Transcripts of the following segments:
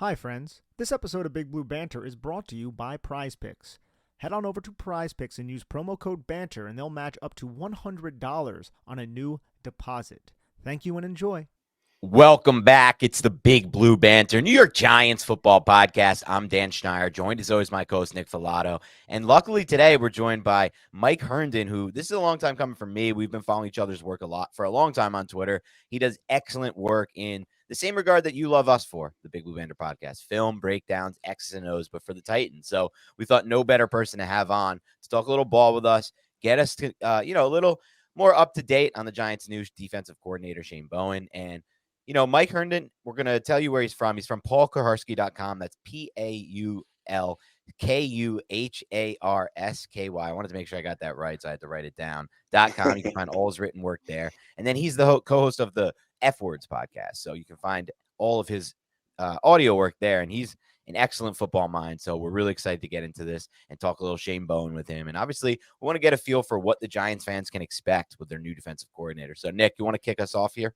Hi, friends. This episode of Big Blue Banter is brought to you by Prize Picks. Head on over to Prize Picks and use promo code BANTER, and they'll match up to $100 on a new deposit. Thank you and enjoy. Welcome back. It's the Big Blue Banter, New York Giants football podcast. I'm Dan Schneier, joined as always my co-host Nick Filato. And luckily today we're joined by Mike Herndon, who this is a long time coming from me. We've been following each other's work for a long time on Twitter. He does excellent work in the same regard that you love us for, the Big Blue Banter podcast, film breakdowns, Xs&Os, but for the Titans. So we thought no better person to have on to talk a little ball with us, get us to, a little more up to date on the Giants' new defensive coordinator, Shane Bowen. And Mike Herndon, we're going to tell you where he's from. He's from paulkuharsky.com. That's PAULKUHARSKY. I wanted to make sure I got that right, so I had to write it down. .com. You can find all his written work there. And then he's the co-host of the F Words podcast. So you can find all of his audio work there. And he's an excellent football mind. So we're really excited to get into this and talk a little Shane Bowen with him. And obviously, we want to get a feel for what the Giants fans can expect with their new defensive coordinator. So, Nick, you want to kick us off here?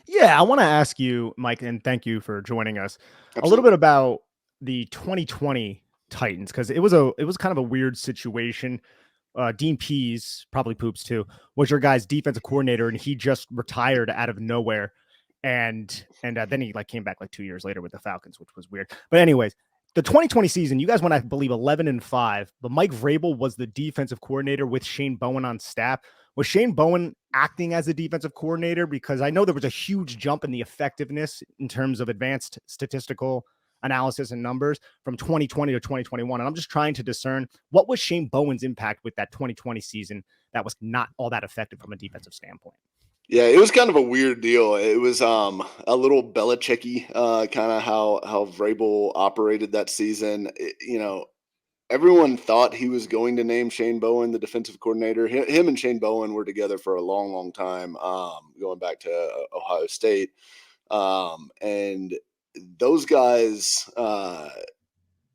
Yeah, I want to ask you, Mike, and thank you for joining us, Absolutely. a little bit about the 2020 Titans, because it was kind of a weird situation. Dean Pease, probably Poops too, was your guy's defensive coordinator, and he just retired out of nowhere. And then he came back 2 years later with the Falcons, which was weird. But anyways, the 2020 season, you guys went, I believe, 11-5. But Mike Vrabel was the defensive coordinator with Shane Bowen on staff. Was Shane Bowen acting as a defensive coordinator? Because I know there was a huge jump in the effectiveness in terms of advanced statistical analysis and numbers from 2020 to 2021. And I'm just trying to discern what was Shane Bowen's impact with that 2020 season that was not all that effective from a defensive standpoint. Yeah, it was kind of a weird deal. It was a little Belichick-y, kind of how Vrabel operated that season. Everyone thought he was going to name Shane Bowen the defensive coordinator. Him and Shane Bowen were together for a long, long time, going back to Ohio State. And those guys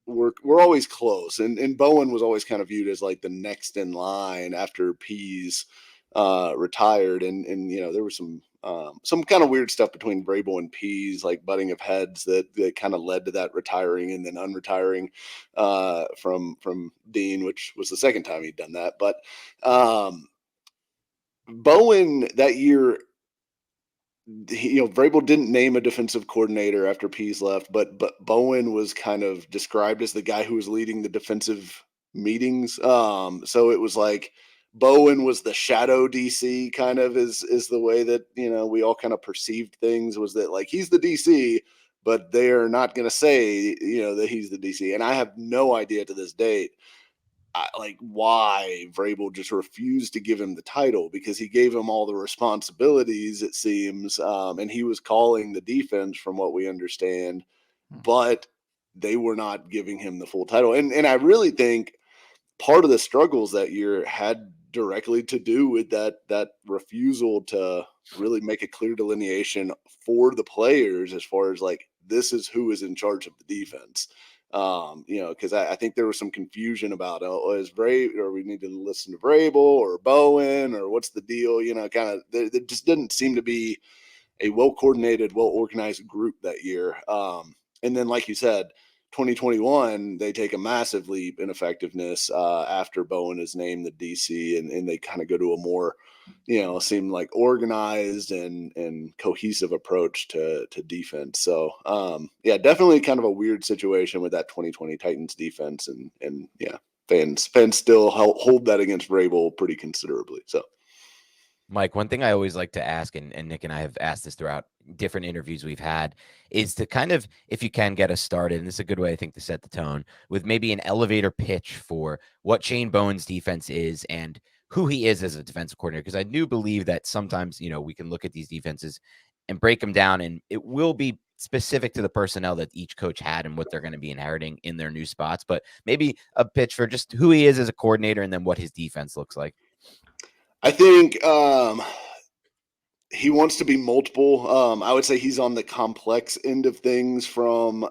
were always close. And Bowen was always kind of viewed as the next in line after Pease retired. And there was some kind of weird stuff between Vrabel and Pease, butting of heads that kind of led to that retiring and then unretiring from Dean, which was the second time he'd done that. But Bowen that year, Vrabel didn't name a defensive coordinator after Pease left, but Bowen was kind of described as the guy who was leading the defensive meetings. So it was Bowen was the shadow DC, kind of is the way that we all kind of perceived things, was that he's the DC, but they're not going to say that he's the DC. And I have no idea to this date why Vrabel just refused to give him the title, because he gave him all the responsibilities, it seems, and he was calling the defense from what we understand, but they were not giving him the full title. And I really think part of the struggles that year had directly to do with that refusal to really make a clear delineation for the players as far as this is who is in charge of the defense. Because I think there was some confusion about, is Vrabel, or we need to listen to Vrabel or Bowen, or what's the deal? Kind of, it just didn't seem to be a well-coordinated, well-organized group that year. And then, like you said, 2021, they take a massive leap in effectiveness after Bowen is named the DC, and they kind of go to a more, seem organized and cohesive approach to defense. So, definitely kind of a weird situation with that 2020 Titans defense, and fans still hold that against Vrabel pretty considerably. So. Mike, one thing I always like to ask, and Nick and I have asked this throughout different interviews we've had, is to kind of, if you can get us started, and this is a good way, I think, to set the tone, with maybe an elevator pitch for what Shane Bowen's defense is and who he is as a defensive coordinator. Because I do believe that sometimes, we can look at these defenses and break them down, and it will be specific to the personnel that each coach had and what they're going to be inheriting in their new spots. But maybe a pitch for just who he is as a coordinator and then what his defense looks like. I think he wants to be multiple. I would say he's on the complex end of things from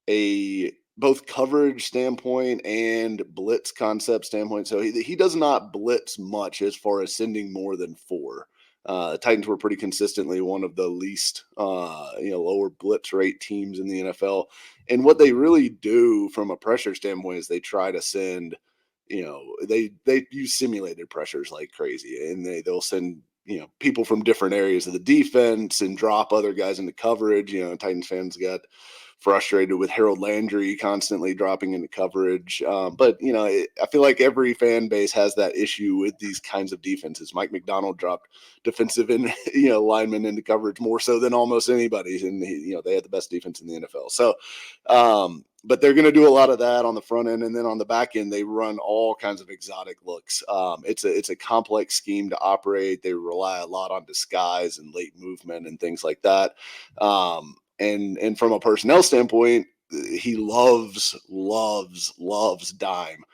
a both coverage standpoint and blitz concept standpoint. So he does not blitz much as far as sending more than four. The Titans were pretty consistently one of the least, lower blitz rate teams in the NFL. And what they really do from a pressure standpoint is they try to send, they use simulated pressures like crazy, and they'll send people from different areas of the defense and drop other guys into coverage. Titans fans got frustrated with Harold Landry constantly dropping into coverage. But I feel like every fan base has that issue with these kinds of defenses. Mike McDonald dropped defensive and linemen into coverage more so than almost anybody, and they had the best defense in the NFL. So, but they're going to do a lot of that on the front end, and then on the back end, they run all kinds of exotic looks. It's a complex scheme to operate. They rely a lot on disguise and late movement and things like that. And from a personnel standpoint, he loves dime.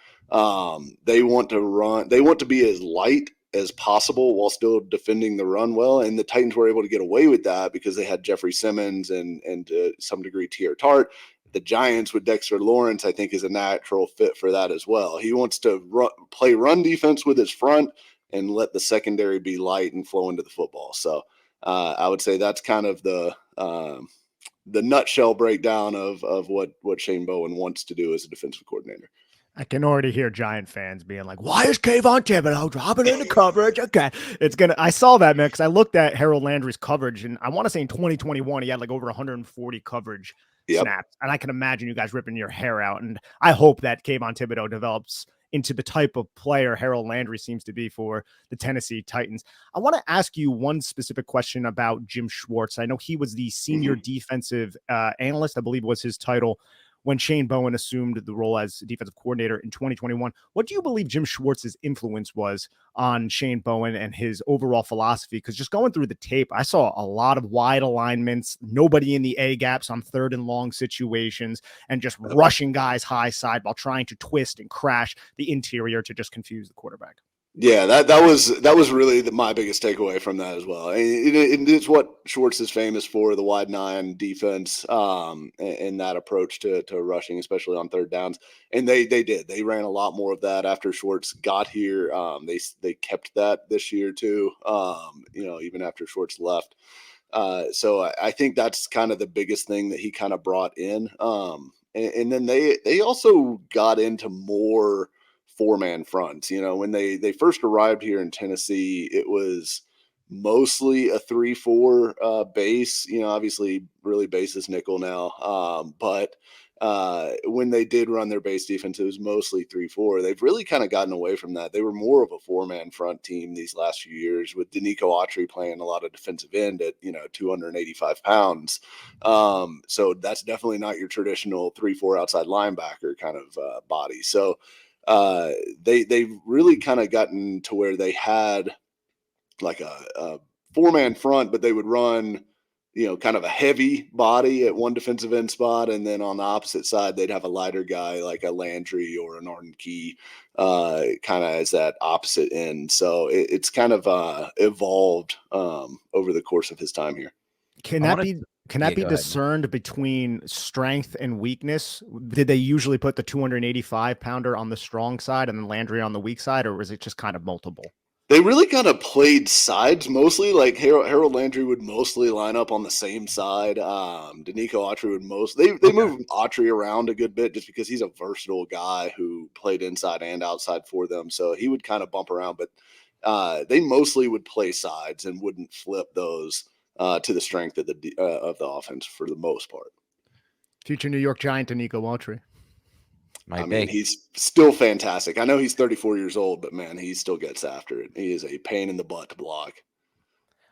They want to be as light as possible while still defending the run well. And the Titans were able to get away with that because they had Jeffrey Simmons and to some degree Tier Tart. The Giants with Dexter Lawrence, I think, is a natural fit for that as well. He wants to play run defense with his front and let the secondary be light and flow into the football. So I would say that's kind of the nutshell breakdown of what Shane Bowen wants to do as a defensive coordinator. I can already hear Giant fans being like, why is Kayvon Thibodeau dropping into coverage? Okay. I saw that, man, because I looked at Harold Landry's coverage, and I want to say in 2021, he had like over 140 coverage snaps. And I can imagine you guys ripping your hair out. And I hope that Kayvon Thibodeau develops into the type of player Harold Landry seems to be for the Tennessee Titans. I want to ask you one specific question about Jim Schwartz. I know he was the senior defensive analyst, I believe was his title, when Shane Bowen assumed the role as defensive coordinator in 2021. What do you believe Jim Schwartz's influence was on Shane Bowen and his overall philosophy? Because just going through the tape, I saw a lot of wide alignments, nobody in the A gaps on third and long situations, and just rushing guys high side while trying to twist and crash the interior to just confuse the quarterback. Yeah, that was really my biggest takeaway from that as well. It's what Schwartz is famous for, the wide nine defense, and that approach to rushing, especially on third downs. And they ran a lot more of that after Schwartz got here. They kept that this year too. Even after Schwartz left. So I think that's kind of the biggest thing that he kind of brought in. And then they also got into more four-man fronts. When they first arrived here in Tennessee, it was mostly a 3-4 base. Obviously really base is nickel now. But when they did run their base defense, it was mostly 3-4. They've really kind of gotten away from that. They were more of a four-man front team these last few years, with Danico Autry playing a lot of defensive end at 285 pounds. So that's definitely not your traditional 3-4 outside linebacker kind of body. So they really kind of gotten to where they had like a four-man front, but they would run, kind of a heavy body at one defensive end spot. And then on the opposite side, they'd have a lighter guy like a Landry or an Arden Key, kind of as that opposite end. So it's kind of evolved over the course of his time here. Can that be discerned between strength and weakness? Did they usually put the 285 pounder on the strong side and then Landry on the weak side, or was it just kind of multiple? They really kind of played sides mostly. Like Harold Landry would mostly line up on the same side. Danico Autry would they move Autry around a good bit just because he's a versatile guy who played inside and outside for them. So he would kind of bump around, but they mostly would play sides and wouldn't flip those to the strength of the offense for the most part. Future New York Giant Danico Autry. I mean, he's still fantastic. I know he's 34 years old, but man, he still gets after it. He is a pain in the butt to block.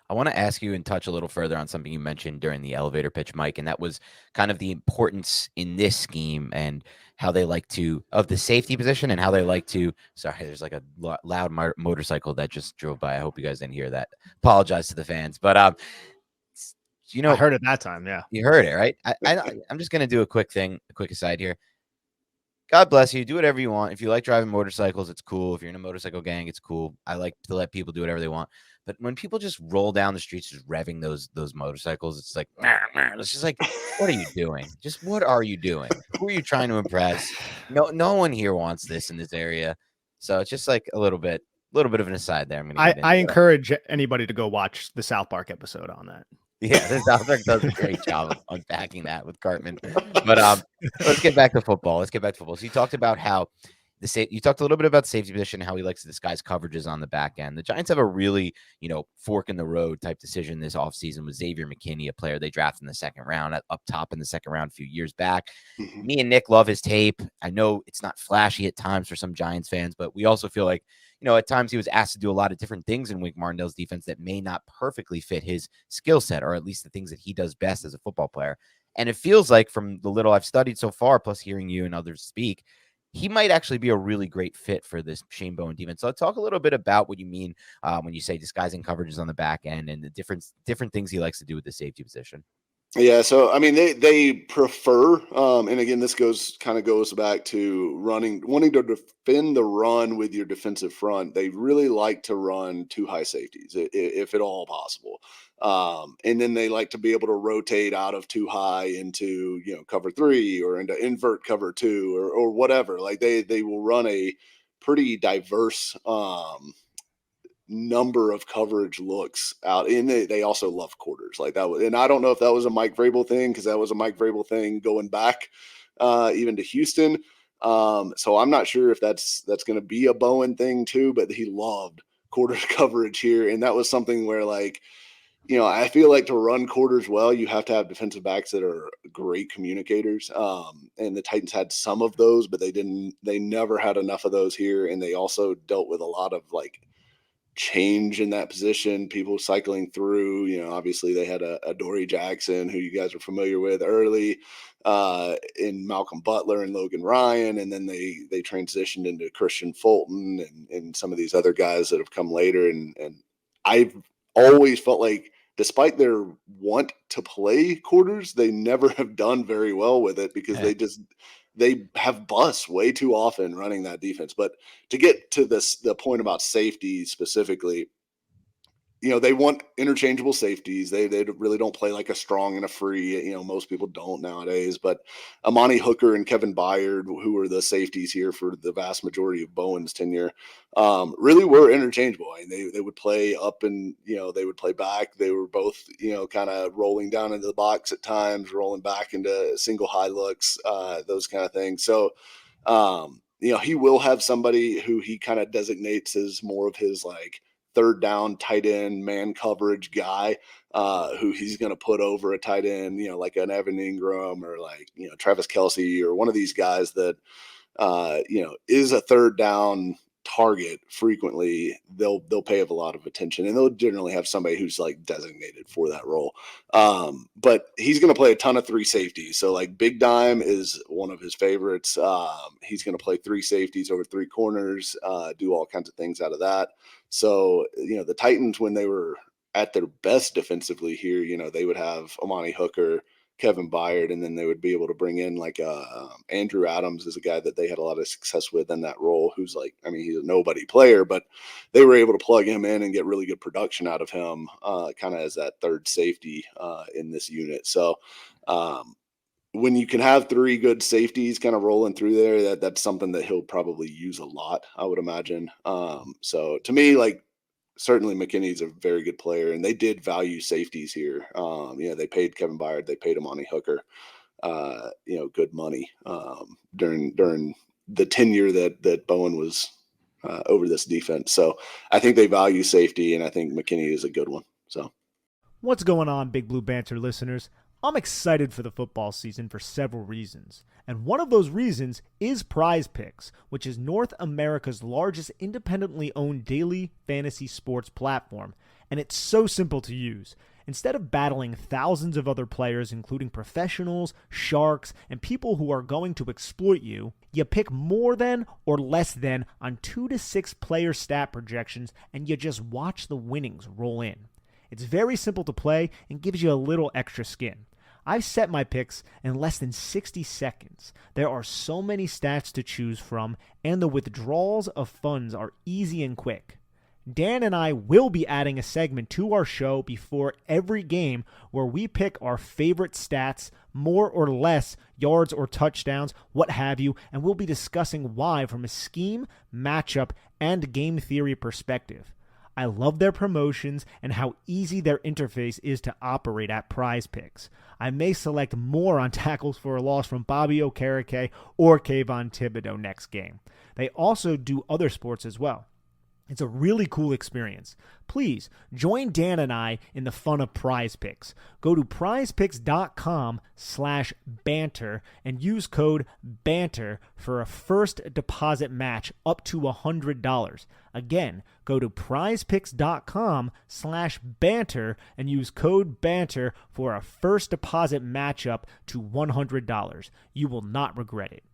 I want to ask you and touch a little further on something you mentioned during the elevator pitch, Mike, and that was kind of the importance in this scheme and how they like to, of the safety position and how they like to, sorry, there's like a loud motorcycle that just drove by. I hope you guys didn't hear that. Apologize to the fans, but I heard it that time. Yeah. You heard it, right? I'm just going to do a quick aside here. God bless you. Do whatever you want. If you like driving motorcycles, it's cool. If you're in a motorcycle gang, it's cool. I like to let people do whatever they want. But when people just roll down the streets, just revving those motorcycles, it's like, it's just like, what are you doing? Just what are you doing? Who are you trying to impress? No one here wants this in this area. So it's just like a little bit little bit of an aside there. I'm going to get into I that. encourage anybody to go watch the South Park episode on that. Yeah, the South Park does a great job of unpacking that with Cartman. But let's get back to football. So you talked about how you talked a little bit about the safety position, how he likes to disguise coverages on the back end. The Giants have a really, fork in the road type decision this offseason with Xavier McKinney, a player they drafted in the second round, up top in the second round a few years back. Mhm. Me and Nick love his tape. I know it's not flashy at times for some Giants fans, but we also feel like, at times he was asked to do a lot of different things in Wink Martindale's defense that may not perfectly fit his skill set, or at least the things that he does best as a football player. And it feels like, from the little I've studied so far, plus hearing you and others speak, he might actually be a really great fit for this Shane Bowen defense. So talk a little bit about what you mean when you say disguising coverages on the back end and the different things he likes to do with the safety position. Yeah, so I mean they prefer, and again this goes back to wanting to defend the run with your defensive front. They really like to run two high safeties if at all possible, and then they like to be able to rotate out of too high into cover three or into invert cover two or whatever. Like they will run a pretty diverse number of coverage looks out, and they also love quarters like that. And I don't know if that was a Mike Vrabel thing, because that was a Mike Vrabel thing going back even to Houston. So I'm not sure if that's going to be a Bowen thing too, but he loved quarters coverage here, and that was something where I feel like to run quarters well, you have to have defensive backs that are great communicators. And the Titans had some of those, but they never had enough of those here, and they also dealt with a lot of change in that position, people cycling through. Obviously they had a Dory Jackson, who you guys are familiar with, early, in Malcolm Butler and Logan Ryan, and then they transitioned into Christian Fulton and some of these other guys that have come later. And I've always felt like, despite their want to play quarters, they never have done very well with it, because they have busts way too often running that defense. But to get to the point about safety specifically, they want interchangeable safeties. They really don't play like a strong and a free. Most people don't nowadays. But Amani Hooker and Kevin Byard, who were the safeties here for the vast majority of Bowen's tenure, really were interchangeable. I mean, they would play up and they would play back. They were both kind of rolling down into the box at times, rolling back into single high looks, those kind of things. So he will have somebody who he kind of designates as more of his third down tight end man coverage guy, who he's going to put over a tight end, like an Evan Ingram or Travis Kelce or one of these guys that, is a third down target frequently. They'll pay a lot of attention, and they'll generally have somebody who's designated for that role. But he's going to play a ton of three safeties. So Big Dime is one of his favorites. He's going to play three safeties over three corners, do all kinds of things out of that. So, the Titans, when they were at their best defensively here, they would have Amani Hooker, Kevin Byard, and then they would be able to bring in Andrew Adams is a guy that they had a lot of success with in that role, who's he's a nobody player, but they were able to plug him in and get really good production out of him, kind of as that third safety in this unit. So when you can have three good safeties kind of rolling through there, that's something that he'll probably use a lot, I would imagine. So to me, certainly McKinney's a very good player, and they did value safeties here. They paid Kevin Byard, they paid Amani Hooker, good money during the tenure that Bowen was over this defense. So I think they value safety, and I think McKinney is a good one. So what's going on, Big Blue Banter listeners? I'm excited for the football season for several reasons, and one of those reasons is Prize Picks, which is North America's largest independently owned daily fantasy sports platform, and it's so simple to use. Instead of battling thousands of other players, including professionals, sharks, and people who are going to exploit you, you pick more than or less than on 2 to 6 player stat projections, and you just watch the winnings roll in. It's very simple to play and gives you a little extra skin. I've set my picks in less than 60 seconds. There are so many stats to choose from, and the withdrawals of funds are easy and quick. Dan and I will be adding a segment to our show before every game where we pick our favorite stats, more or less yards or touchdowns, what have you, and we'll be discussing why from a scheme, matchup, and game theory perspective. I love their promotions and how easy their interface is to operate at Prize Picks. I may select more on tackles for a loss from Bobby Okereke or Kayvon Thibodeau next game. They also do other sports as well. It's a really cool experience. Please join Dan and I in the fun of Prize Picks. Go to prizepicks.com/banter and use code BANTER for a first deposit match up to $100. Again, go to prizepicks.com/banter and use code BANTER for a first deposit match up to $100. You will not regret it.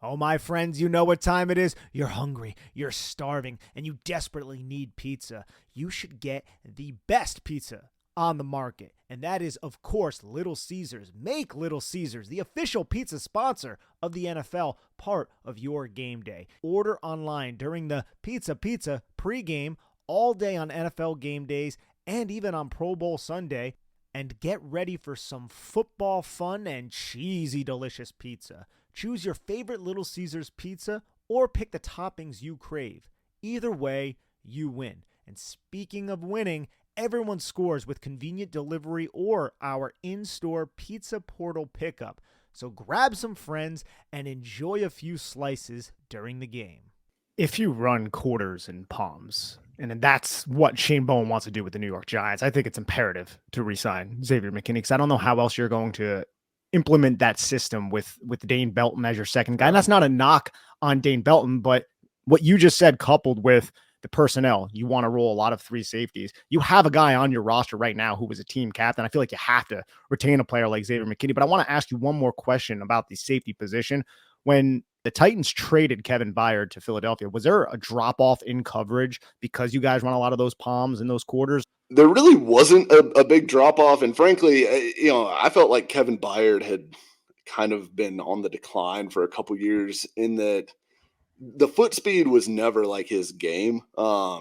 Oh, my friends, you know what time it is. You're hungry, you're starving, and you desperately need pizza. You should get the best pizza on the market, and that is, of course, Little Caesars. Make Little Caesars the official pizza sponsor of the NFL part of your game day. Order online during the Pizza pregame all day on NFL game days and even on Pro Bowl Sunday, and get ready for some football fun and cheesy, delicious pizza. Choose your favorite Little Caesars pizza or pick the toppings you crave. Either way, you win. And speaking of winning, everyone scores with convenient delivery or our in-store pizza portal pickup. So grab some friends and enjoy a few slices during the game. If you run quarters and palms, and that's what Shane Bowen wants to do with the New York Giants, I think it's imperative to re-sign Xavier McKinney, because I don't know how else you're going to implement that system with Dane Belton as your second guy. And that's not a knock on Dane Belton, but what you just said, coupled with the personnel, you want to roll a lot of three safeties. You have a guy on your roster right now who was a team captain. I feel like you have to retain a player like Xavier McKinney. But I want to ask you one more question about the safety position. When the Titans traded Kevin Byard to Philadelphia, was there a drop-off in coverage because you guys run a lot of those palms and those quarters? There really wasn't a big drop-off. And frankly, I felt like Kevin Byard had kind of been on the decline for a couple years in that the foot speed was never like his game.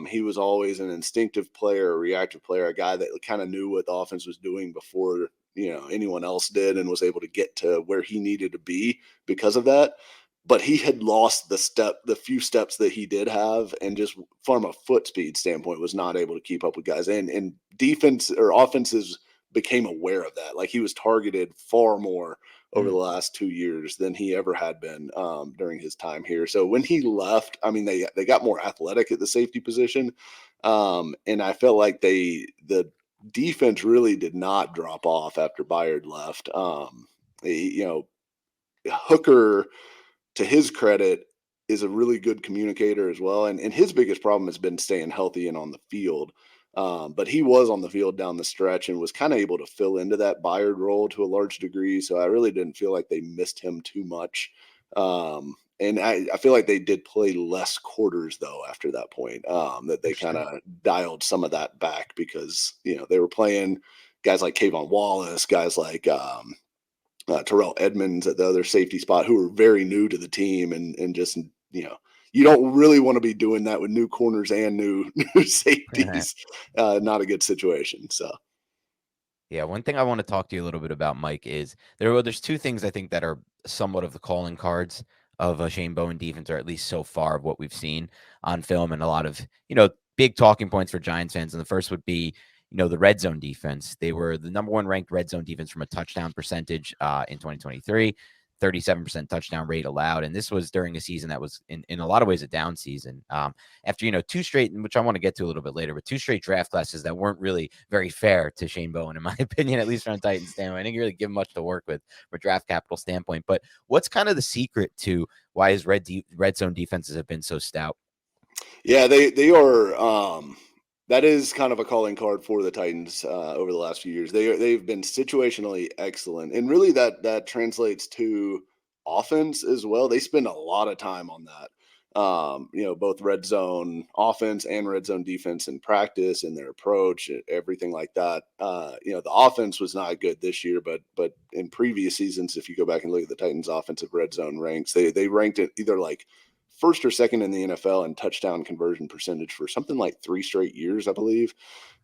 He was always an instinctive player, a reactive player, a guy that kind of knew what the offense was doing before anyone else did, and was able to get to where he needed to be because of that. But he had lost the few steps that he did have, and just from a foot speed standpoint was not able to keep up with guys. And defense or offenses became aware of that. Like, he was targeted far more over the last 2 years than he ever had been during his time here. So when he left, I mean, they got more athletic at the safety position. And I felt like the defense really did not drop off after Byard left. Hooker, to his credit, is a really good communicator as well. And his biggest problem has been staying healthy and on the field. But he was on the field down the stretch and was kind of able to fill into that Byard role to a large degree. So I really didn't feel like they missed him too much. And I feel like they did play less quarters, though, after that point, that they kind of dialed some of that back because, they were playing guys like Kayvon Wallace, guys like Terrell Edmonds at the other safety spot, who were very new to the team, and just, you don't really want to be doing that with new corners and new safeties. Not a good situation. So. Yeah, one thing I want to talk to you a little bit about, Mike, is there's two things I think that are somewhat of the calling cards of a Shane Bowen defense, or at least so far of what we've seen on film, and a lot of, big talking points for Giants fans. And the first would be, the red zone defense. They were the number one ranked red zone defense from a touchdown percentage in 2023, 37% touchdown rate allowed. And this was during a season that was in a lot of ways a down season. After, two straight, which I want to get to a little bit later, but two straight draft classes that weren't really very fair to Shane Bowen, in my opinion, at least from a Titans standpoint. I didn't really give him much to work with from a draft capital standpoint. But what's kind of the secret to why his red zone defenses have been so stout? Yeah, they are. That is kind of a calling card for the Titans over the last few years. They've been situationally excellent, and really that translates to offense as well. They spend a lot of time on that. Both red zone offense and red zone defense in practice, and their approach, everything like that. The offense was not good this year, but in previous seasons, if you go back and look at the Titans' offensive red zone ranks, they ranked it either like first or second in the NFL in touchdown conversion percentage for something like 3 straight years, I believe,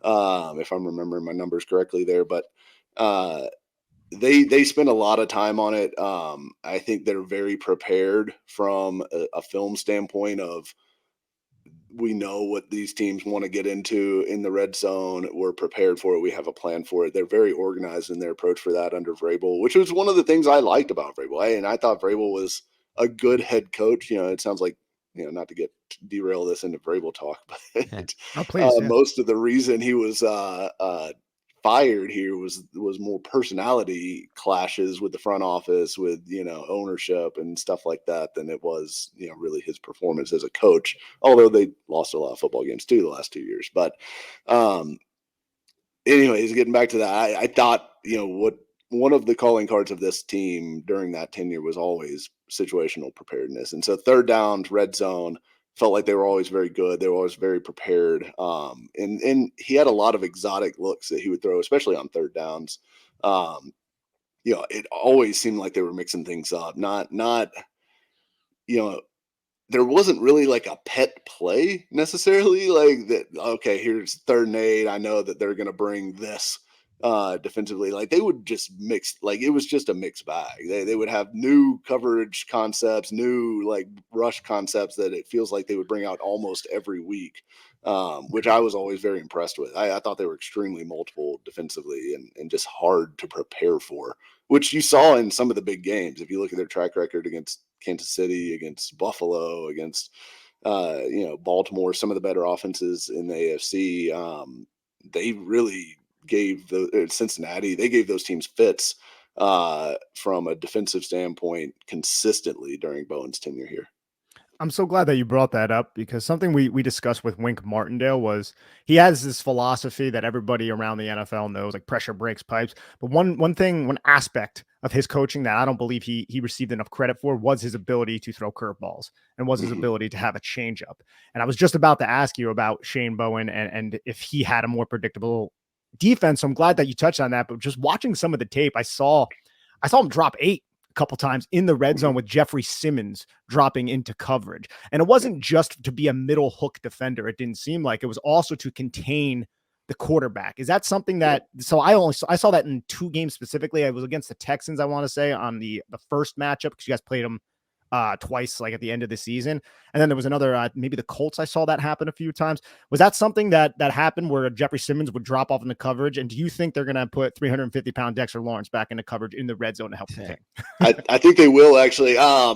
if I'm remembering my numbers correctly there. But they spend a lot of time on it. I think they're very prepared from a film standpoint of, we know what these teams want to get into in the red zone. We're prepared for it. We have a plan for it. They're very organized in their approach for that under Vrabel, which was one of the things I liked about Vrabel. And I thought Vrabel was a good head coach. It sounds like, not to derail this into Vrabel talk, but Oh, please, yeah. most of the reason he was fired here was more personality clashes with the front office, with ownership and stuff like that, than it was really his performance as a coach, although they lost a lot of football games too the last 2 years. But anyways, getting back to that, I thought what one of the calling cards of this team during that tenure was always situational preparedness. And so third downs, red zone, felt like they were always very good. They were always very prepared. And he had a lot of exotic looks that he would throw, especially on third downs. It always seemed like they were mixing things up. Not, there wasn't really like a pet play necessarily, like that. Okay, here's 3rd and 8. I know that they're going to bring this defensively. Like they would just mix, like it was just a mixed bag. They would have new coverage concepts, new like rush concepts that it feels like they would bring out almost every week, which I was always very impressed with. I thought they were extremely multiple defensively and just hard to prepare for, which you saw in some of the big games. If you look at their track record against Kansas City, against Buffalo, against Baltimore, some of the better offenses in the AFC, they really gave Cincinnati, they gave those teams fits from a defensive standpoint consistently during Bowen's tenure here. I'm so glad that you brought that up, because something we discussed with Wink Martindale was he has this philosophy that everybody around the NFL knows, like pressure breaks pipes. But one aspect of his coaching that I don't believe he received enough credit for was his ability to throw curveballs, and was his ability to have a changeup. And I was just about to ask you about Shane Bowen and if he had a more predictable defense. So I'm glad that you touched on that. But just watching some of the tape, I saw him drop 8 a couple times in the red zone with Jeffrey Simmons dropping into coverage. And it wasn't just to be a middle hook defender. It didn't seem like. It was also to contain the quarterback. Is that something that, so I saw that in 2 games specifically. I was against the Texans, I want to say, on the first matchup, because you guys played them twice, like at the end of the season. And then there was another, maybe the Colts. I saw that happen a few times. Was that something that happened where Jeffrey Simmons would drop off in the coverage? And do you think they're going to put 350-pound Dexter Lawrence back into coverage in the red zone to help the team? I think they will, actually,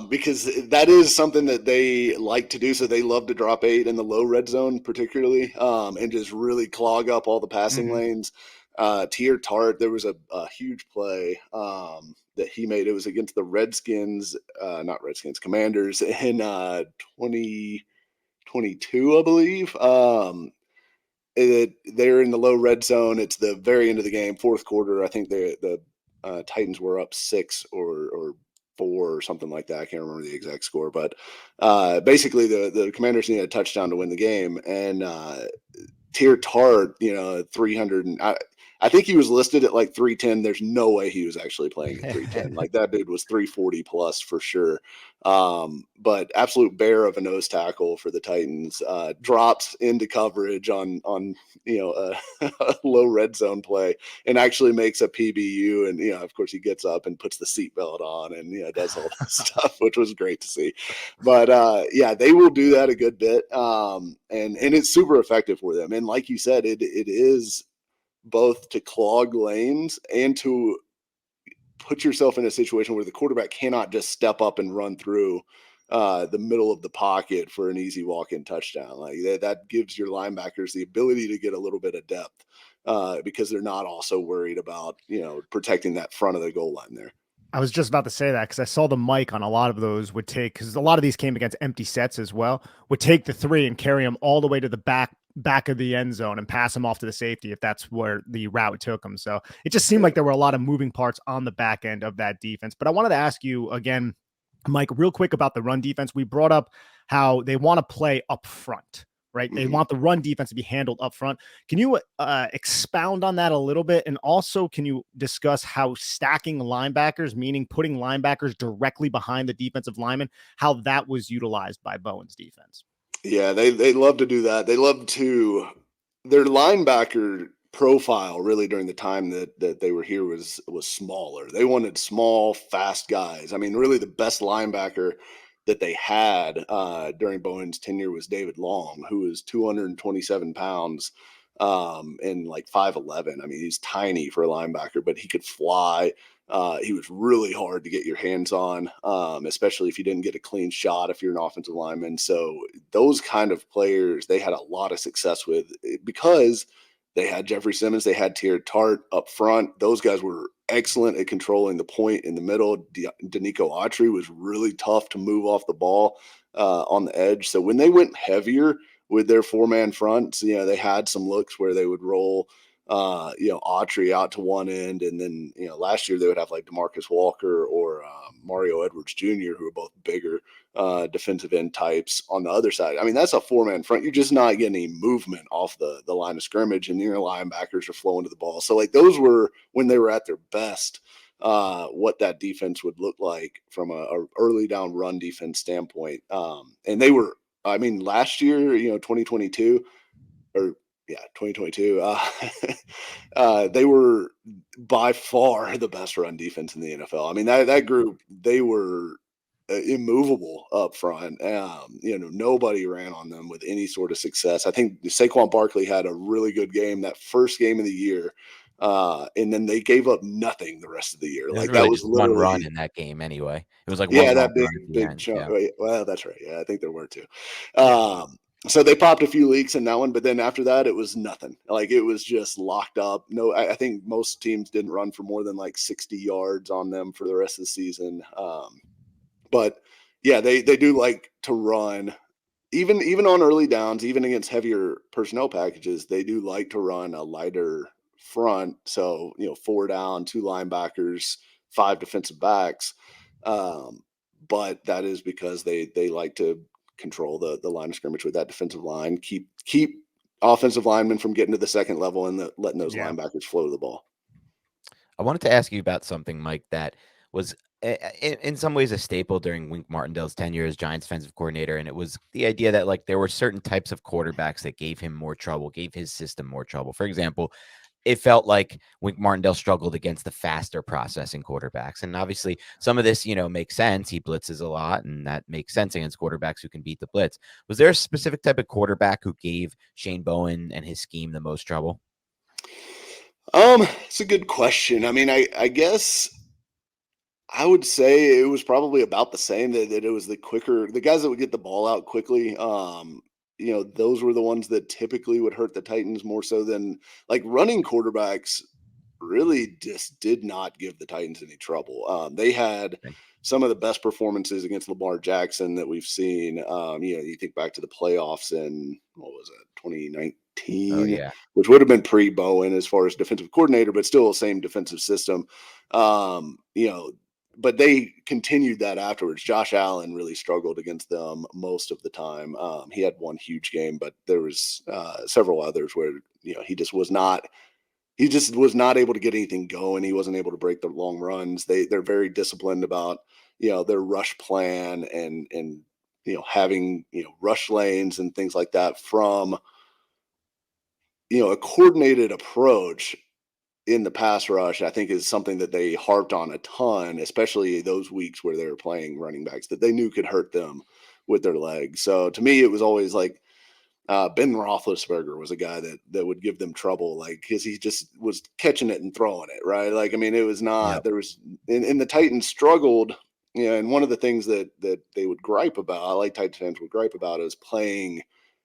because that is something that they like to do. So they love to drop 8 in the low red zone, particularly, and just really clog up all the passing lanes. Tier Tart, there was a huge play that he made. It was against the Commanders in 2022, I believe. They're in the low red zone. It's the very end of the game, 4th quarter. I think the Titans were up 6 or 4 or something like that. I can't remember the exact score, but basically the Commanders needed a touchdown to win the game. And Tier Tart, 300 and I think he was listed at like 310. There's no way he was actually playing at 310. Like that dude was 340 plus for sure. But absolute bear of a nose tackle for the Titans, drops into coverage on a low red zone play and actually makes a PBU. And, of course he gets up and puts the seatbelt on and, does all this stuff, which was great to see. But yeah, they will do that a good bit. And it's super effective for them. And like you said, it is both to clog lanes and to put yourself in a situation where the quarterback cannot just step up and run through the middle of the pocket for an easy walk-in touchdown. Like that gives your linebackers the ability to get a little bit of depth because they're not also worried about, protecting that front of the goal line there. I was just about to say that, because I saw the Mike on a lot of those would take, because a lot of these came against empty sets as well, would take the 3 and carry them all the way to the back of the end zone and pass them off to the safety if that's where the route took them. So it just seemed like there were a lot of moving parts on the back end of that defense. But I wanted to ask you again, Mike, real quick about the run defense. We brought up how they want to play up front, right? They want the run defense to be handled up front. Can you expound on that a little bit? And also, can you discuss how stacking linebackers, meaning putting linebackers directly behind the defensive lineman, how that was utilized by Bowen's defense? Yeah, they love to do that. They love to, their linebacker profile really during the time that they were here was smaller. They wanted small, fast guys. I mean, really the best linebacker that they had during Bowen's tenure was David Long, who was 227 pounds and like 5'11". I mean, he's tiny for a linebacker, but he could fly. He was really hard to get your hands on, especially if you didn't get a clean shot if you're an offensive lineman. So those kind of players, they had a lot of success with because they had Jeffrey Simmons, they had Tier Tart up front. Those guys were excellent at controlling the point in the middle. Danico Autry was really tough to move off the ball on the edge. So when they went heavier with their 4-man fronts, they had some looks where they would roll Autry out to one end, and then last year they would have like DeMarcus Walker or Mario Edwards Jr., who are both bigger defensive end types on the other side. I mean, that's a 4-man front. You're just not getting any movement off the line of scrimmage, and your linebackers are flowing to the ball. So like those were when they were at their best. What that defense would look like from a early down run defense standpoint, and they were. I mean, last year, 2022, or yeah, 2022. They were by far the best run defense in the NFL. I mean, that group, they were immovable up front. Nobody ran on them with any sort of success. I think Saquon Barkley had a really good game that first game of the year. And then they gave up nothing the rest of the year. It was Like really that was just one run literally in that game anyway. It was like one yeah, long that run at the big end. chunk. Yeah. Well, that's right. Yeah, I think there were two. Yeah. So they popped a few leaks in that one, but then after that, it was nothing. Like it was just locked up. No, I think most teams didn't run for more than like 60 yards on them for the rest of the season. But yeah, they do like to run. Even on early downs, even against heavier personnel packages, they do like to run a lighter front. So 4 down, 2 linebackers, 5 defensive backs. But that is because they like to control the line of scrimmage with that defensive line, keep offensive linemen from getting to the second level and letting those linebackers flow the ball. I wanted to ask you about something, Mike, that was in some ways a staple during Wink Martindale's tenure as Giants defensive coordinator. And it was the idea that like there were certain types of quarterbacks that gave him more trouble, gave his system more trouble. For example, it felt like Wink Martindale struggled against the faster processing quarterbacks. And obviously some of this, makes sense. He blitzes a lot, and that makes sense against quarterbacks who can beat the blitz. Was there a specific type of quarterback who gave Shane Bowen and his scheme the most trouble? It's a good question. I mean, I guess I would say it was probably about the same, that it was the guys that would get the ball out quickly. Those were the ones that typically would hurt the Titans more so than like running quarterbacks really just did not give the Titans any trouble. They had some of the best performances against Lamar Jackson that we've seen. You think back to the playoffs in, what was it, 2019, Oh, yeah. which would have been pre-Bowen as far as defensive coordinator, but still the same defensive system. But they continued that afterwards. Josh Allen really struggled against them most of the time. He had one huge game, but there was several others where he just was not able to get anything going. He wasn't able to break the long runs. They're very disciplined about their rush plan and having rush lanes and things like that from a coordinated approach in the pass rush. I think is something that they harped on a ton, especially those weeks where they were playing running backs that they knew could hurt them with their legs. So to me, it was always like Ben Roethlisberger was a guy that would give them trouble, like because he just was catching it and throwing it right. Like I mean, it was not Yep. there was and the Titans struggled. And one of the things that they would gripe about, I like Titans fans would gripe about, is playing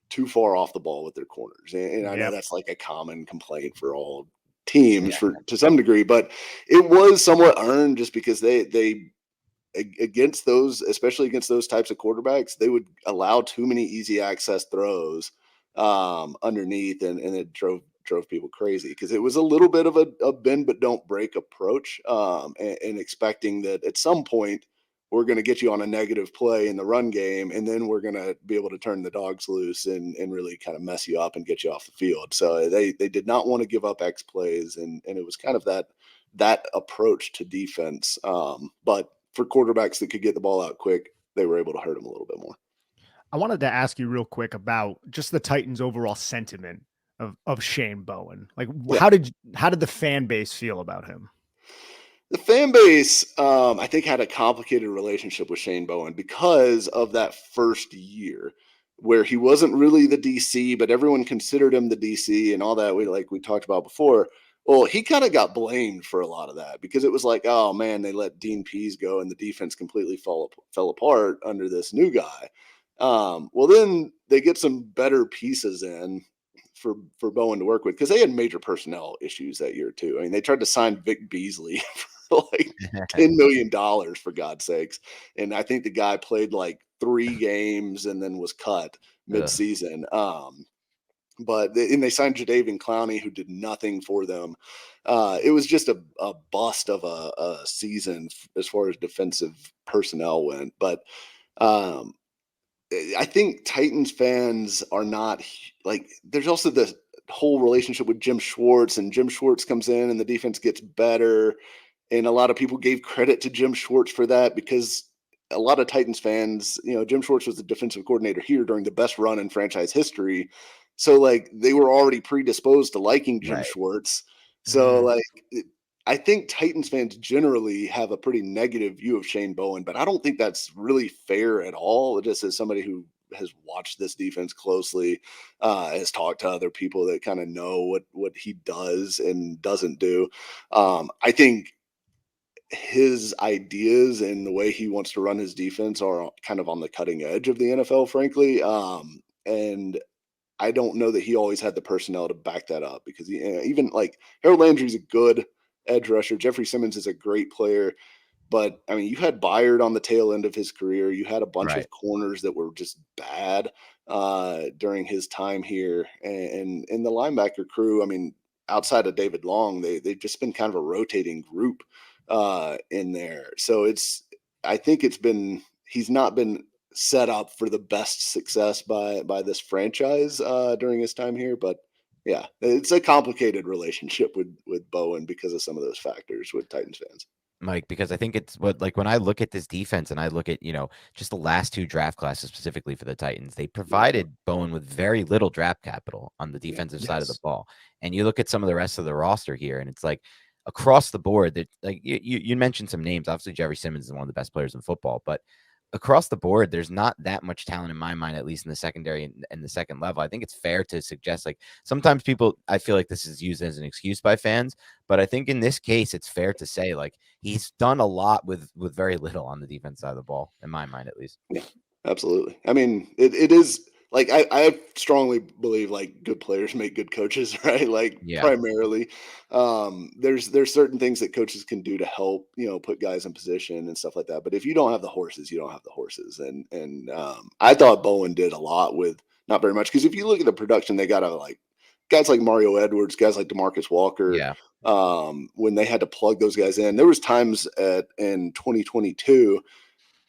too far off the ball with their corners. And I know that's like a common complaint for all teams to some degree, but it was somewhat earned just because they against those, especially against those types of quarterbacks, they would allow too many easy access throws underneath, and it drove people crazy because it was a little bit of a bend but don't break approach, and expecting that at some point we're going to get you on a negative play in the run game, and then we're going to be able to turn the dogs loose and really kind of mess you up and get you off the field. So they did not want to give up X plays, and it was kind of that approach to defense. But for quarterbacks that could get the ball out quick, they were able to hurt them a little bit more. I wanted to ask you real quick about just the Titans' overall sentiment of Shane Bowen? Like, Yeah. how did the fan base feel about him? The fan base, I think, had a complicated relationship with Shane Bowen because of that first year where he wasn't really the DC, but everyone considered him the DC and all that. We talked about before. Well, he kind of got blamed for a lot of that because it was like, oh man, they let Dean Pease go and the defense completely fell apart under this new guy. Well, then they get some better pieces in for Bowen to work with because they had major personnel issues that year too. I mean, they tried to sign Vic Beasley for like $10 million for God's sakes, and I think the guy played like 3 games and then was cut mid-season. But they signed Jadeveon Clowney, who did nothing for them. It was just a bust of a season as far as defensive personnel went. But I think Titans fans are not like. There's also the whole relationship with Jim Schwartz, and Jim Schwartz comes in, and the defense gets better. And a lot of people gave credit to Jim Schwartz for that because a lot of Titans fans, Jim Schwartz was the defensive coordinator here during the best run in franchise history. So like they were already predisposed to liking Jim Schwartz. So like I think Titans fans generally have a pretty negative view of Shane Bowen, but I don't think that's really fair at all. Just as somebody who has watched this defense closely, has talked to other people that kind of know what he does and doesn't do. I think his ideas and the way he wants to run his defense are kind of on the cutting edge of the NFL, frankly. And I don't know that he always had the personnel to back that up because even like Harold Landry's a good edge rusher. Jeffrey Simmons is a great player. But I mean, you had Byard on the tail end of his career. You had a bunch of corners that were just bad during his time here. And in the linebacker crew, I mean, outside of David Long, they've just been kind of a rotating group in there. So I think he's not been set up for the best success by this franchise during his time here. But yeah, it's a complicated relationship with Bowen because of some of those factors with Titans fans. Mike, because I think it's when I look at this defense and I look at, just the last 2 draft classes specifically for the Titans, they provided Bowen with very little draft capital on the defensive side of the ball. And you look at some of the rest of the roster here, and it's like across the board that like you mentioned some names. Obviously, Jeffrey Simmons is one of the best players in football, but across the board, there's not that much talent in my mind, at least in the secondary and the second level. I think it's fair to suggest, like, sometimes I feel like this is used as an excuse by fans, but I think in this case, it's fair to say, like, he's done a lot with very little on the defense side of the ball, in my mind, at least. Yeah, absolutely. I mean, it is like, I strongly believe like good players make good coaches, right? Like primarily, there's certain things that coaches can do to help, put guys in position and stuff like that. But if you don't have the horses, you don't have the horses. And I thought Bowen did a lot with not very much. Cause if you look at the production, they got like guys like Mario Edwards, guys like DeMarcus Walker. Yeah. When they had to plug those guys in, there was times in 2022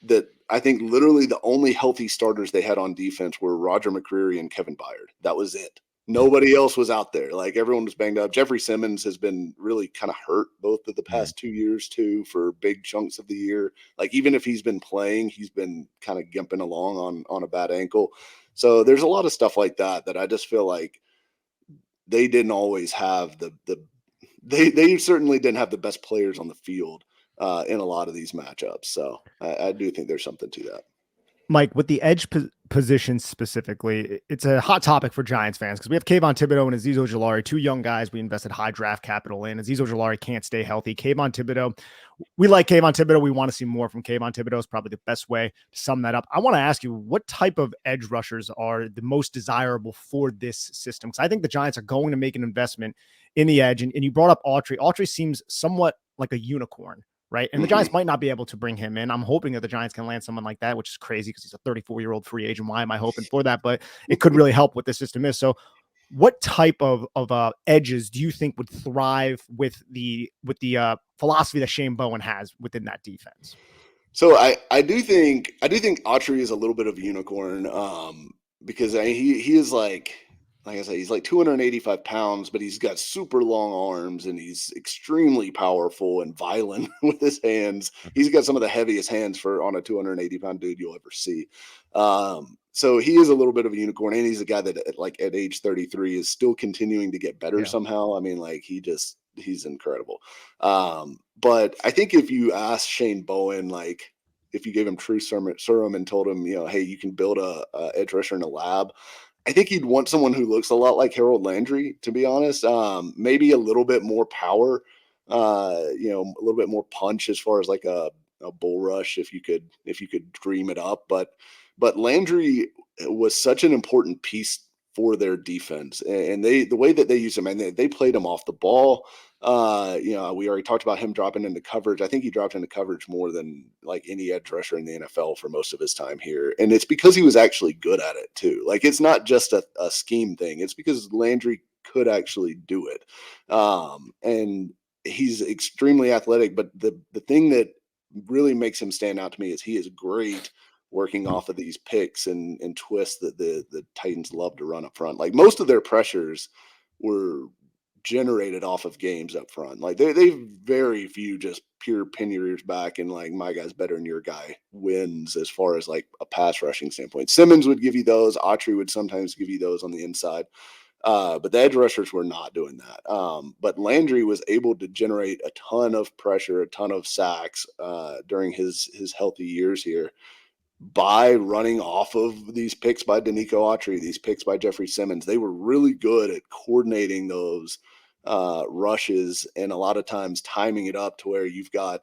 that I think literally the only healthy starters they had on defense were Roger McCreary and Kevin Byard. That was it. Nobody else was out there. Like everyone was banged up. Jeffrey Simmons has been really kind of hurt both of the past 2 years too, for big chunks of the year. Like even if he's been playing, he's been kind of gimping along on a bad ankle. So there's a lot of stuff like that I just feel like they didn't always have they certainly didn't have the best players on the field in a lot of these matchups. So I do think there's something to that. Mike, with the edge position specifically, it's a hot topic for Giants fans because we have Kayvon Thibodeau and Azeez Ojulari, 2 young guys we invested high draft capital in. Azeez Ojulari can't stay healthy. Kayvon Thibodeau, we like Kayvon Thibodeau. We want to see more from Kayvon Thibodeau is probably the best way to sum that up. I want to ask you, what type of edge rushers are the most desirable for this system? Because I think the Giants are going to make an investment in the edge. And you brought up Autry. Autry seems somewhat like a unicorn. Right. And the Giants might not be able to bring him in. I'm hoping that the Giants can land someone like that, which is crazy because he's a 34-year-old free agent. Why am I hoping for that? But it could really help what the system is. So what type of edges do you think would thrive with the philosophy that Shane Bowen has within that defense? So I do think Autry is a little bit of a unicorn because he is like, like I said, he's like 285 pounds, but he's got super long arms and he's extremely powerful and violent with his hands. He's got some of the heaviest hands on a 280-pound dude you'll ever see. So he is a little bit of a unicorn, and he's a guy that at age 33 is still continuing to get better somehow. I mean, like he's incredible. But I think if you ask Shane Bowen, like if you gave him true serum and told him, hey, you can build a edge rusher in a lab, I think he'd want someone who looks a lot like Harold Landry, to be honest. Maybe a little bit more power, a little bit more punch as far as like a bull rush, if you could dream it up. But Landry was such an important piece for their defense, and the way that they use him, and they played him off the ball. We already talked about him dropping into coverage. I think he dropped into coverage more than like any edge rusher in the NFL for most of his time here. And it's because he was actually good at it too. Like it's not just a scheme thing. It's because Landry could actually do it. And he's extremely athletic, but the thing that really makes him stand out to me is he is great working off of these picks and twists that the Titans love to run up front. Like most of their pressures were generated off of games up front. Like they very few just pure pin your ears back and like my guy's better than your guy wins as far as like a pass rushing standpoint. Simmons would give you those. Autry would sometimes give you those on the inside. But the edge rushers were not doing that. But Landry was able to generate a ton of pressure, a ton of sacks during his healthy years here by running off of these picks by Danico Autry, these picks by Jeffrey Simmons. They were really good at coordinating those rushes and a lot of times timing it up to where you've got,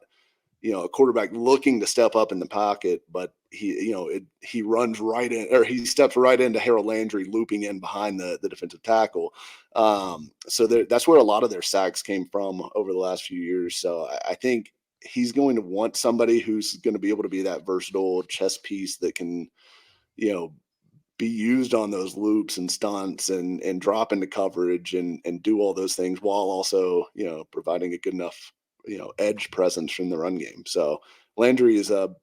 a quarterback looking to step up in the pocket, but he runs right in, or he steps right into Harold Landry looping in behind the defensive tackle. So that's where a lot of their sacks came from over the last few years. So I think he's going to want somebody who's going to be able to be that versatile chess piece that can, be used on those loops and stunts and drop into coverage and do all those things while also, providing a good enough, edge presence from the run game. So Landry is a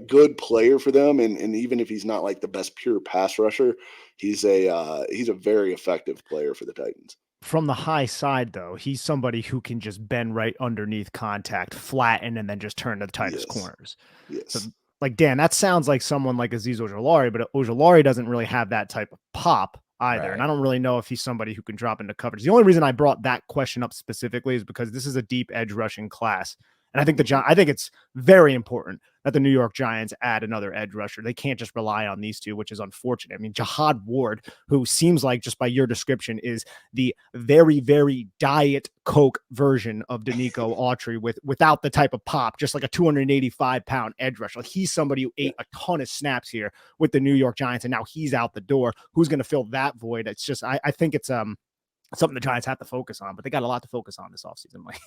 good player for them. And even if he's not like the best pure pass rusher, he's a very effective player for the Titans. From the high side, though, he's somebody who can just bend right underneath contact, flatten, and then just turn to the tightest corners. Yes. So, like, Dan, that sounds like someone like Azeez Ojulari, but Ojulari doesn't really have that type of pop either. Right. And I don't really know if he's somebody who can drop into coverage. The only reason I brought that question up specifically is because this is a deep edge rushing class. And I think I think it's very important that the New York Giants add another edge rusher. They can't just rely on these two, which is unfortunate. I mean, Jihad Ward, who seems like, just by your description, is the very, very Diet Coke version of Danico Autry without the type of pop, just like a 285-pound edge rusher. Like, he's somebody who ate a ton of snaps here with the New York Giants, and now he's out the door. Who's going to fill that void? It's just, I think it's something the Giants have to focus on, but they got a lot to focus on this offseason, Mike.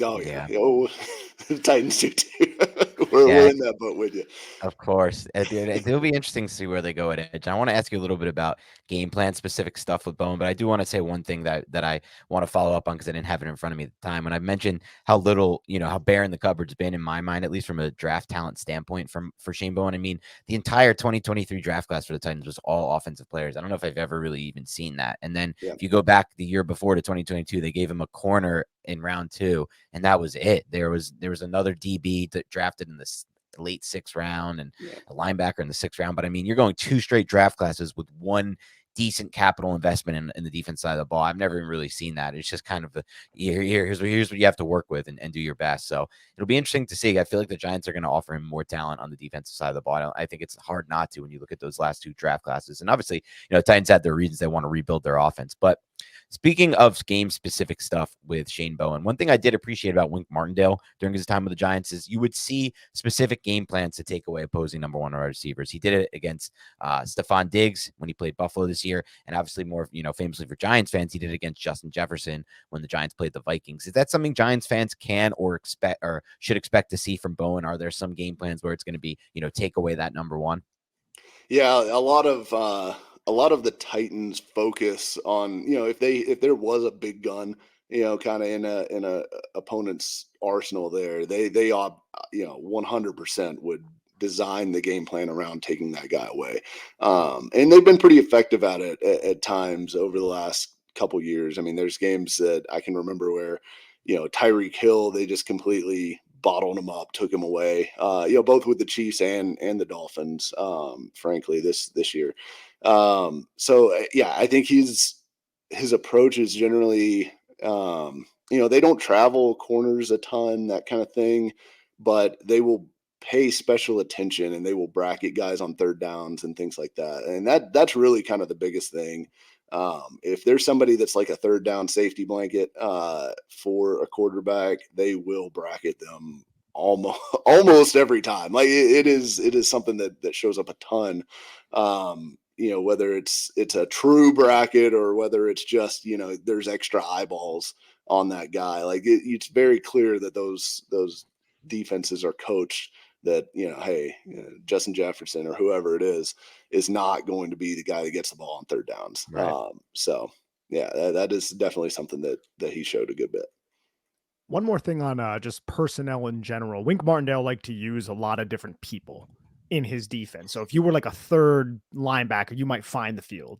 Oh yeah. Oh, the Titans do too. We're in that boat with you. Of course. It'll be interesting to see where they go at edge. I want to ask you a little bit about game plan specific stuff with Bowen, but I do want to say one thing that I want to follow up on because I didn't have it in front of me at the time. When I mentioned how little, how barren the cupboard's been in my mind, at least from a draft talent standpoint for Shane Bowen. I mean, the entire 2023 draft class for the Titans was all offensive players. I don't know if I've ever really even seen that. And then if you go back the year before to 2022, they gave him a corner in round 2, and that was it. There was another DB that drafted in the late 6th round and a linebacker in the 6th round. But I mean, you're going 2 straight draft classes with one decent capital investment in the defense side of the ball. I've never even really seen that. It's just kind of here's what you have to work with and do your best. So it'll be interesting to see. I feel like the Giants are going to offer him more talent on the defensive side of the ball. I think it's hard not to when you look at those last 2 draft classes. And obviously, Titans had their reasons they want to rebuild their offense. But speaking of game-specific stuff with Shane Bowen, one thing I did appreciate about Wink Martindale during his time with the Giants is you would see specific game plans to take away opposing number 1 wide receivers. He did it against Stephon Diggs when he played Buffalo this year, and obviously more, famously for Giants fans, he did it against Justin Jefferson when the Giants played the Vikings. Is that something Giants fans can or expect or should expect to see from Bowen? Are there some game plans where it's going to be, take away that number 1? Yeah, a lot of the Titans focus on, if there was a big gun, kind of in a opponent's arsenal there, they 100% would design the game plan around taking that guy away. And they've been pretty effective at it at times over the last couple years. I mean, there's games that I can remember where, Tyreek Hill, they just completely bottled him up, took him away, both with the Chiefs and the Dolphins, frankly, this year. I think his approach is generally, they don't travel corners a ton, that kind of thing, but they will pay special attention and they will bracket guys on third downs and things like that. And that's really kind of the biggest thing. If there's somebody that's like a third down safety blanket for a quarterback, they will bracket them almost every time. Like it is something that shows up a ton. Whether it's a true bracket or whether it's just, there's extra eyeballs on that guy. Like it's very clear that those defenses are coached that, hey, Justin Jefferson or whoever it is not going to be the guy that gets the ball on third downs. Right. That is definitely something that he showed a good bit. One more thing on just personnel in general. Wink Martindale liked to use a lot of different people in his defense. So if you were like a third linebacker, you might find the field.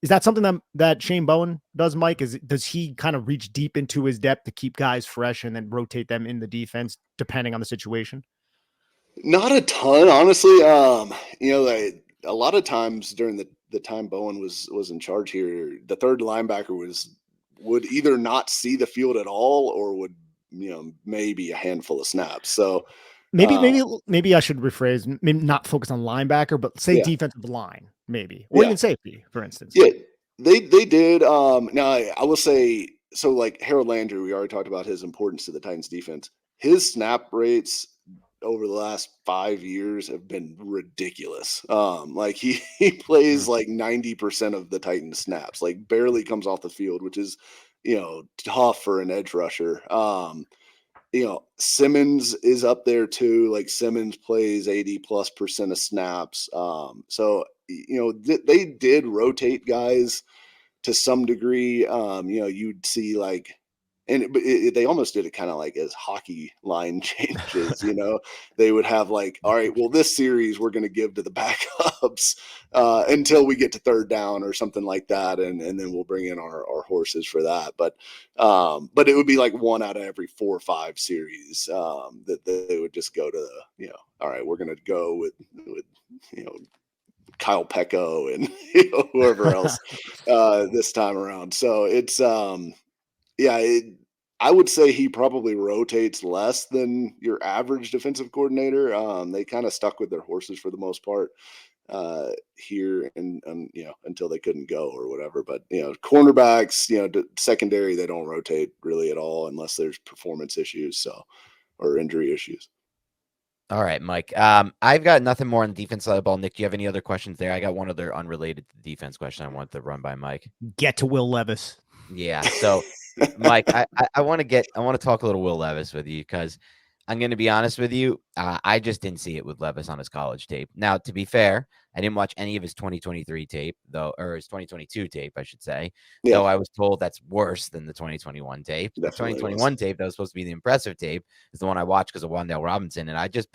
Is that something that Shane Bowen does, Mike? Does he kind of reach deep into his depth to keep guys fresh and then rotate them in the defense depending on the situation? Not a ton, honestly. A lot of times during the time Bowen was in charge here, the third linebacker would either not see the field at all or would, maybe a handful of snaps. So maybe I should rephrase, maybe not focus on linebacker, but say defensive line, maybe, or even safety, for instance. Yeah, they did. Now I will say, so like Harold Landry, we already talked about his importance to the Titans defense. His snap rates over the last 5 years have been ridiculous. Like he plays like 90% of the Titans snaps, like barely comes off the field, which is, tough for an edge rusher. Simmons is up there too. Like Simmons plays 80+% of snaps. They did rotate guys to some degree. You'd see like, they almost did it kind of like as hockey line changes. They would have like, all right, well, this series we're going to give to the backups until we get to third down or something like that, and then we'll bring in our horses for that. But it would be like 1 out of every 4 or 5 series that they would just go to the, all right, we're going to go with Kyle Pecco and whoever else this time around. So it's I would say he probably rotates less than your average defensive coordinator. They kind of stuck with their horses for the most part here and until they couldn't go or whatever. But cornerbacks, secondary, they don't rotate really at all unless there's performance issues or injury issues. All right, Mike. I've got nothing more on the defense side of the ball. Nick, do you have any other questions there? I got one other unrelated to the defense question I want to run by Mike. Get to Will Levis. Yeah. So, Mike, I want to talk a little Will Levis with you because I'm going to be honest with you. I just didn't see it with Levis on his college tape. Now, to be fair, I didn't watch any of his 2023 tape, or his 2022 tape, I should say. Yeah. Though I was told that's worse than the 2021 tape. The 2021 tape that was supposed to be the impressive tape is the one I watched because of Wan'Dale Robinson, and I just,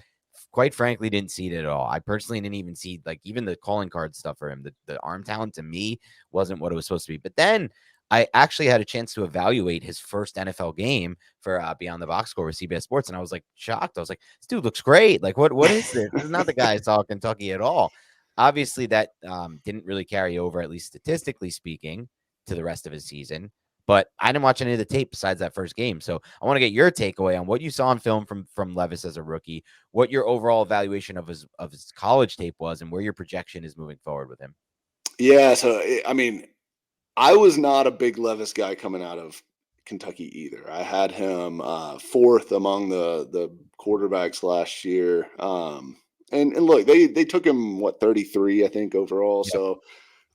quite frankly, didn't see it at all. I personally didn't even see even the calling card stuff for him. The arm talent to me wasn't what it was supposed to be. But then I actually had a chance to evaluate his first NFL game for Beyond the Box Score with CBS Sports, and I was shocked. I was like, this dude looks great. Like, what is this? This is not the guy I saw at Kentucky at all. Obviously, that didn't really carry over, at least statistically speaking, to the rest of his season. But I didn't watch any of the tape besides that first game. So I want to get your takeaway on what you saw on film from Levis as a rookie, what your overall evaluation of his college tape was, and where your projection is moving forward with him. Yeah, so, I mean, I was not a big Levis guy coming out of Kentucky either. I had him fourth among the quarterbacks last year. And look, they took him 33, I think, overall. Yep. So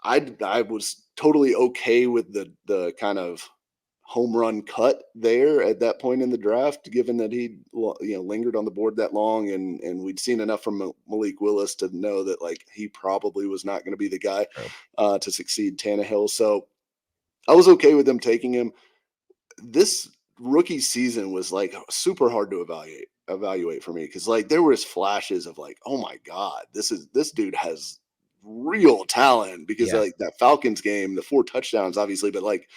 I was totally okay with the kind of home run cut there at that point in the draft, given that he lingered on the board that long, and we'd seen enough from Malik Willis to know that he probably was not going to be the guy to succeed Tannehill. So I was okay with them taking him. This rookie season was super hard to evaluate evaluate for me, because like there was flashes of like, oh my God, this dude has real talent, because Yeah. like that Falcons game, the 4 touchdowns, obviously, but like,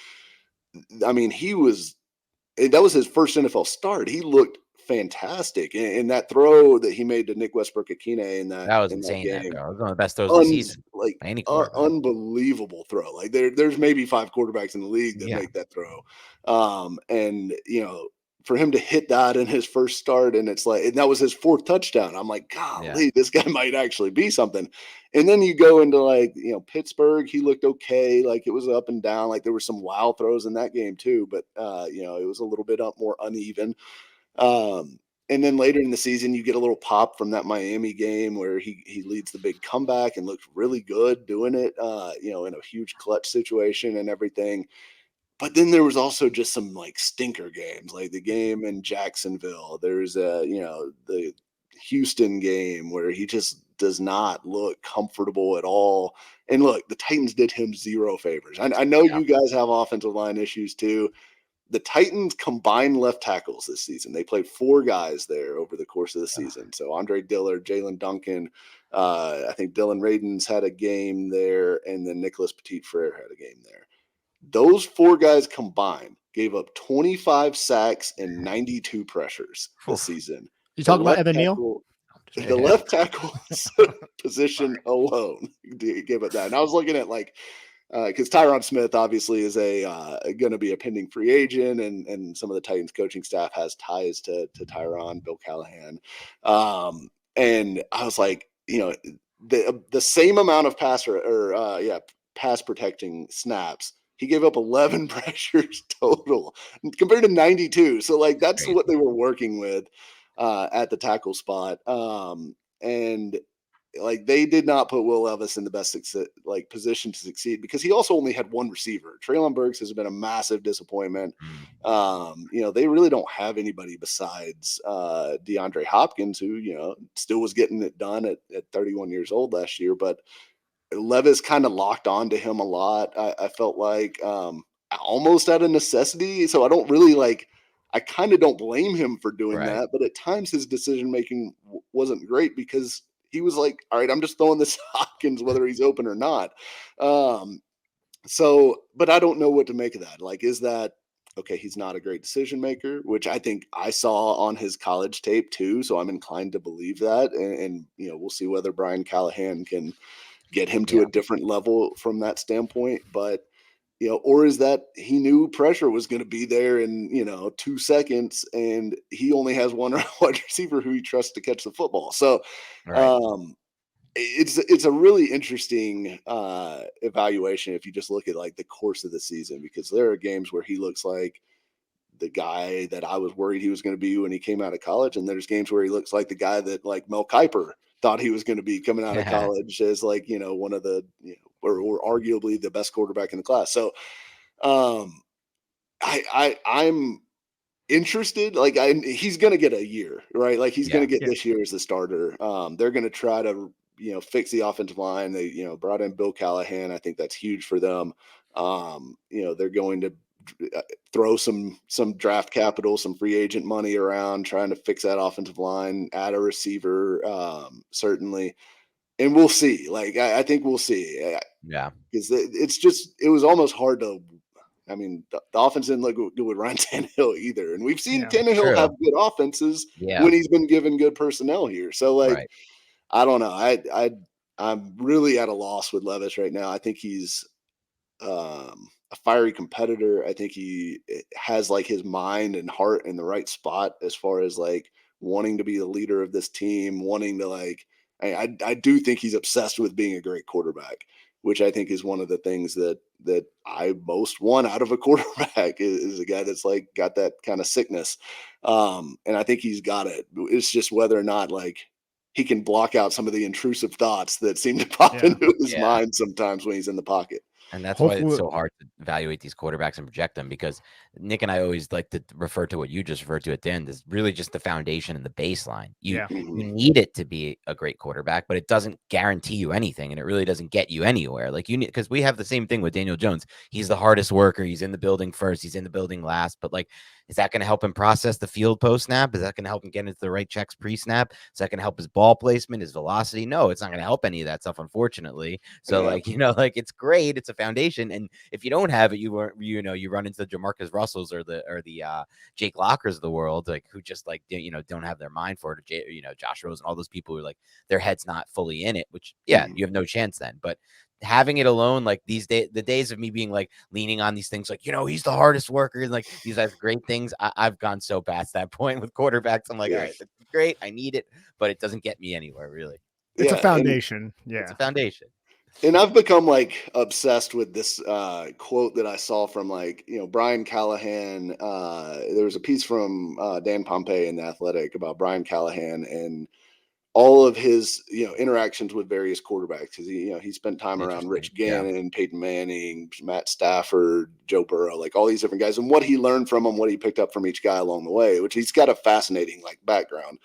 I mean, that was his first NFL start. He looked fantastic, and that throw that he made to Nick Westbrook-Akine in That was that insane. That game, throw. It was one of the best throws of the season. like By any quarterback. unbelievable throw. Like there's maybe 5 quarterbacks in the league that Yeah. make that throw. And for him to hit that in his first start, and it's like, and that was his 4th touchdown. I'm like, golly, this guy might actually be something. And then you go into like, Pittsburgh, he looked okay. Like it was up and down. Like there were some wow throws in that game too, but it was a little bit more uneven. And then later in the season, you get a little pop from that Miami game where he leads the big comeback and looks really good doing it, in a huge clutch situation and everything. But then there was also just some like stinker games, like the game in Jacksonville. There's the Houston game where he just does not look comfortable at all. And look, the Titans did him 0 favors. I know you guys have offensive line issues too. The Titans combined left tackles this season. They played 4 guys there over the course of the season. So Andre Dillard, Jalen Duncan, I think Dylan Radins had a game there, and then Nicholas Petit-Frere had a game there. Those 4 guys combined gave up 25 sacks and 92 pressures this season. You talking about Evan Neal? The left tackle position alone gave it that. And I was looking at like, because Tyron Smith obviously is going to be a pending free agent, and some of the Titans coaching staff has ties to Tyron, Bill Callahan, and I was like, the same amount of pass protecting snaps. He gave up 11 pressures total compared to 92. So like that's what they were working with at the tackle spot, and like they did not put Will Levis in the best position to succeed, because he also only had 1 receiver. Treylon Burks has been a massive disappointment. They really don't have anybody besides DeAndre Hopkins, who still was getting it done at 31 years old last year. But Levis kind of locked on to him a lot. I felt like almost out of necessity. So I don't really I kind of don't blame him for doing that. But at times his decision making wasn't great, because he was like, all right, I'm just throwing this Hopkins whether he's open or not. But I don't know what to make of that. Like, is that okay? He's not a great decision maker, which I think I saw on his college tape too. So I'm inclined to believe that. And we'll see whether Brian Callahan can get him to a different level from that standpoint. But or is that he knew pressure was going to be there in 2 seconds, and he only has 1 wide receiver who he trusts to catch the football. So it's a really interesting evaluation if you just look at like the course of the season, because there are games where he looks like the guy that I was worried he was going to be when he came out of college, and there's games where he looks like the guy that like Mel Kiper thought he was going to be coming out of college as like one of the or arguably the best quarterback in the class. So I'm interested. Like he's going to get a year, right? Like he's going to get this year as the starter. They're going to try to fix the offensive line. They brought in Bill Callahan. I think that's huge for them. They're going to throw some draft capital, some free agent money around, trying to fix that offensive line, add a receiver, certainly. And we'll see. Like, I think we'll see. Yeah. Because it was almost hard to, I mean, the offense didn't look good with Ryan Tannehill either. And we've seen Tannehill have good offenses when he's been given good personnel here. So, like, I don't know. I'm really at a loss with Levis right now. I think he's a fiery competitor. I think he has like his mind and heart in the right spot as far as like wanting to be the leader of this team, wanting to like, I do think he's obsessed with being a great quarterback, which I think is one of the things that I most want out of a quarterback is a guy that's like got that kind of sickness. And I think he's got it. It's just whether or not like he can block out some of the intrusive thoughts that seem to pop into his mind sometimes when he's in the pocket. And that's why it's Hopefully, so hard to evaluate these quarterbacks and project them, because Nick and I always like to refer to what you just referred to at the end is really just the foundation and the baseline. You need it to be a great quarterback, but it doesn't guarantee you anything, and it really doesn't get you anywhere. Like you need, because we have the same thing with Daniel Jones. He's the hardest worker. He's in the building first. He's in the building last. But like, is that going to help him process the field post snap? Is that going to help him get into the right checks pre snap? Is that going to help his ball placement, his velocity? No, it's not going to help any of that stuff, unfortunately. So like, like it's great. It's a foundation. And if you don't have it, you run into the Jamarcus Russells or the Jake Lockers of the world, like who just like, don't have their mind for it. Josh Rosen, all those people who are like their head's not fully in it, which you have no chance then. But having it alone, like these days, the days of me being like leaning on these things, like, he's the hardest worker and like these are great things. I've gone so past that point with quarterbacks. I'm like, all right, that's great. I need it, but it doesn't get me anywhere really. It's a foundation. It's a foundation. And I've become like obsessed with this quote that I saw from Brian Callahan. There was a piece from Dan Pompei in The Athletic about Brian Callahan and all of his interactions with various quarterbacks, because he spent time around Rich Gannon, Peyton Manning, Matt Stafford, Joe Burrow, like all these different guys, and what he learned from them, what he picked up from each guy along the way, which he's got a fascinating background.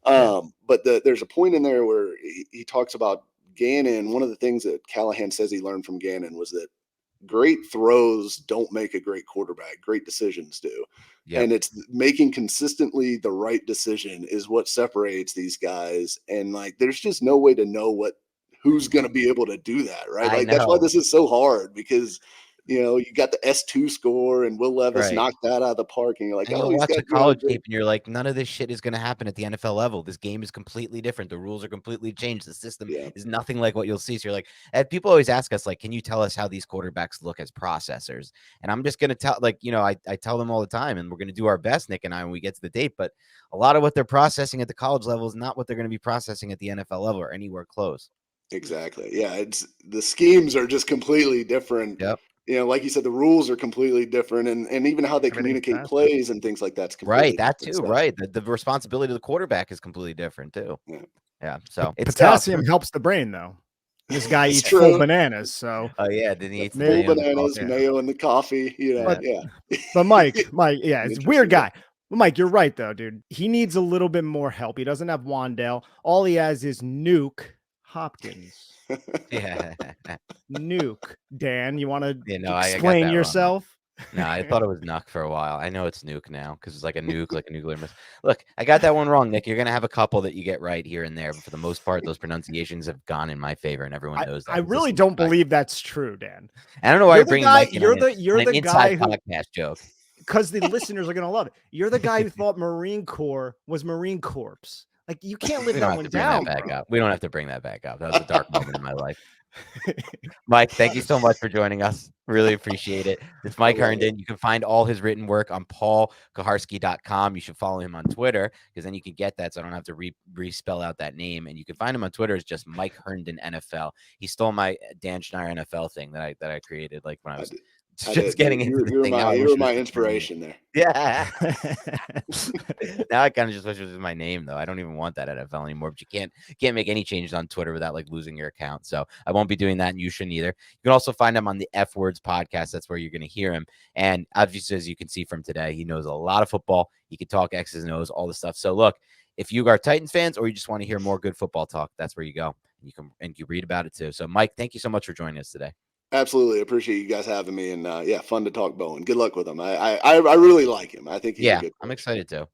But there's a point in there where he talks about Gannon. One of the things that Callahan says he learned from Gannon was that great throws don't make a great quarterback. Great decisions do. Yep. And it's making consistently the right decision is what separates these guys. And there's just no way to know who's going to be able to do that. Right. That's why this is so hard, because you got the S2 score and Will Levis knocked that out of the park. And you're like, you watch the college tape and you're like, none of this shit is going to happen at the NFL level. This game is completely different. The rules are completely changed. The system is nothing like what you'll see. So you're like, and people always ask us, like, can you tell us how these quarterbacks look as processors? And I'm just going to tell, I tell them all the time, and we're going to do our best, Nick and I, when we get to the tape. But a lot of what they're processing at the college level is not what they're going to be processing at the NFL level or anywhere close. Exactly. Yeah. It's the schemes are just completely different. Yep. Like you said, the rules are completely different, and even how they communicate plays and things like that's completely that too. Right. The responsibility of the quarterback is completely different too. Yeah. So it's potassium helps the brain, though. This guy eats full bananas, so. Oh yeah, then he eats full bananas, mayo in the coffee. But Mike, it's a weird guy. Well, Mike, you're right though, dude. He needs a little bit more help. He doesn't have Wandale. All he has is Nuke Hopkins. Nuke. Dan, you want to explain yourself? No, I thought it was Nuck for a while. I know it's Nuke now because it's like a nuke, like a nuclear missile. Look, I got that one wrong, Nick. You're going to have a couple that you get right here and there, but for the most part, those pronunciations have gone in my favor, and everyone knows that. I really don't believe that's true, Dan. I don't know why you're bringing Mike in. You're the guy who podcast joke. Because the listeners are going to love it. You're the guy who thought Marine Corps was Marine Corps. Like, you can't live that one down. We don't have to bring that back up. That was a dark moment in my life. Mike, thank you so much for joining us. Really appreciate it. It's Mike Herndon. You can find all his written work on paulkaharski.com. You should follow him on Twitter, because then you can get that, so I don't have to re-spell out that name. And you can find him on Twitter as just Mike Herndon NFL. He stole my Dan Schneider NFL thing that I created when I was getting into the thing. You were my inspiration there. Yeah. Now I kind of just wish it was my name, though. I don't even want that NFL anymore. But you can't make any changes on Twitter without losing your account. So I won't be doing that, and you shouldn't either. You can also find him on the F Words podcast. That's where you're going to hear him. And obviously, as you can see from today, he knows a lot of football. He can talk X's and O's, all the stuff. So look, if you are Titans fans or you just want to hear more good football talk, that's where you go. And you read about it too. So Mike, thank you so much for joining us today. Absolutely. Appreciate you guys having me. And fun to talk Bowen. Good luck with him. I really like him. I think he's a good coach. I'm excited too.